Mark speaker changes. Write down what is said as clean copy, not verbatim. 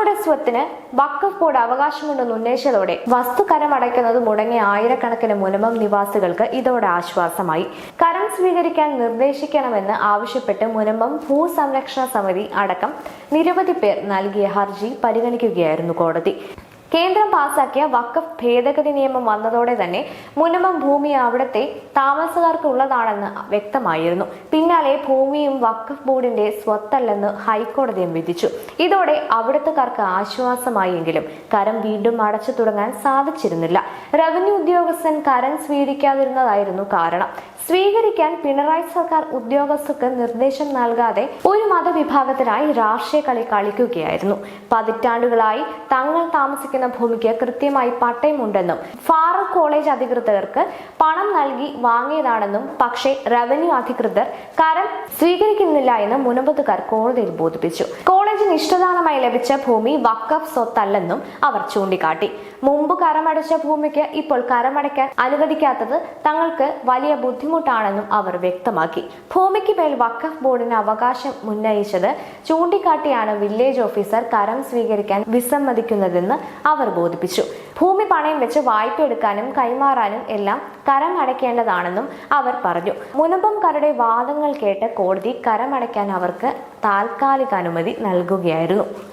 Speaker 1: തങ്ങളുടെ സ്വത്തിന് വഖഫ് ബോർഡ് അവകാശമുണ്ടെന്ന് ഉന്നയിച്ചതോടെ വസ്തു കരമടയ്ക്കുന്നത് മുടങ്ങിയ ആയിരക്കണക്കിന് മുനമ്പം നിവാസികൾക്ക് ഇതോടെ ആശ്വാസമായി. കരം സ്വീകരിക്കാൻ നിർദ്ദേശിക്കണമെന്ന് ആവശ്യപ്പെട്ട് മുനമ്പം ഭൂസംരക്ഷണ സമിതി അടക്കം നിരവധി പേർ നൽകിയ ഹർജി പരിഗണിക്കുകയായിരുന്നു കോടതി. കേന്ദ്രം പാസാക്കിയ വഖഫ് ഭേദഗതി നിയമം വന്നതോടെ തന്നെ മുനമ്പം ഭൂമി അവിടുത്തെ താമസക്കാർക്ക് ഉള്ളതാണെന്ന് വ്യക്തമായിരുന്നു. പിന്നാലെ ഭൂമിയും വഖഫ് ബോർഡിന്റെ സ്വത്തല്ലെന്ന് ഹൈക്കോടതിയും വിധിച്ചു. ഇതോടെ അവിടുത്തുകാർക്ക് ആശ്വാസമായെങ്കിലും കരം വീണ്ടും അടച്ചു തുടങ്ങാൻ സാധിച്ചിരുന്നില്ല. റവന്യൂ ഉദ്യോഗസ്ഥൻ കരം സ്വീകരിക്കാതിരുന്നതായിരുന്നു കാരണം. സ്വീകരിക്കാൻ പിണറായി സർക്കാർ ഉദ്യോഗസ്ഥർക്ക് നിർദ്ദേശം നൽകാതെ ഒരു മതവിഭാഗത്തിനായി രാഷ്ട്രീയ കളി കളിക്കുകയായിരുന്നു. പതിറ്റാണ്ടുകളായി തങ്ങൾ താമസിക്കുന്ന ഭൂമിക്ക് കൃത്യമായി പട്ടയമുണ്ടെന്നും ഫാറൂഖ് കോളേജ് അധികൃതർക്ക് പണം നൽകി വാങ്ങിയതാണെന്നും പക്ഷേ റവന്യൂ അധികൃതർ കരം സ്വീകരിക്കുന്നില്ല എന്ന് മുനമ്പത്തുകാർ കോടതിയിൽ ബോധിപ്പിച്ചു. കോളേജിന് ഇഷ്ടദാനമായി ലഭിച്ച ഭൂമി വഖഫ് സ്വത്തല്ലെന്നും അവർ ചൂണ്ടിക്കാട്ടി. മുമ്പ് കരമടച്ച ഭൂമിക്ക് ഇപ്പോൾ കരമടയ്ക്കാൻ അനുവദിക്കാത്തത് തങ്ങൾക്ക് വലിയ ബുദ്ധിമുട്ടാണെന്നും അവർ വ്യക്തമാക്കി. ഭൂമിക്ക് മേൽ വഖഫ് ബോർഡിന് അവകാശം ഉന്നയിച്ചത് ചൂണ്ടിക്കാട്ടിയാണ് വില്ലേജ് ഓഫീസർ കരം സ്വീകരിക്കാൻ വിസമ്മതിക്കുന്നതെന്ന് അവർ ബോധിപ്പിച്ചു. ഭൂമി പണയം വെച്ച് വായ്പ എടുക്കാനും കൈമാറാനും എല്ലാം കരം അടയ്ക്കേണ്ടതാണെന്നും അവർ പറഞ്ഞു. മുനമ്പംകാരുടെ വാദങ്ങൾ കേട്ട് കോടതി കരമടയ്ക്കാൻ അവർക്ക് താൽക്കാലിക അനുമതി നൽകുകയായിരുന്നു.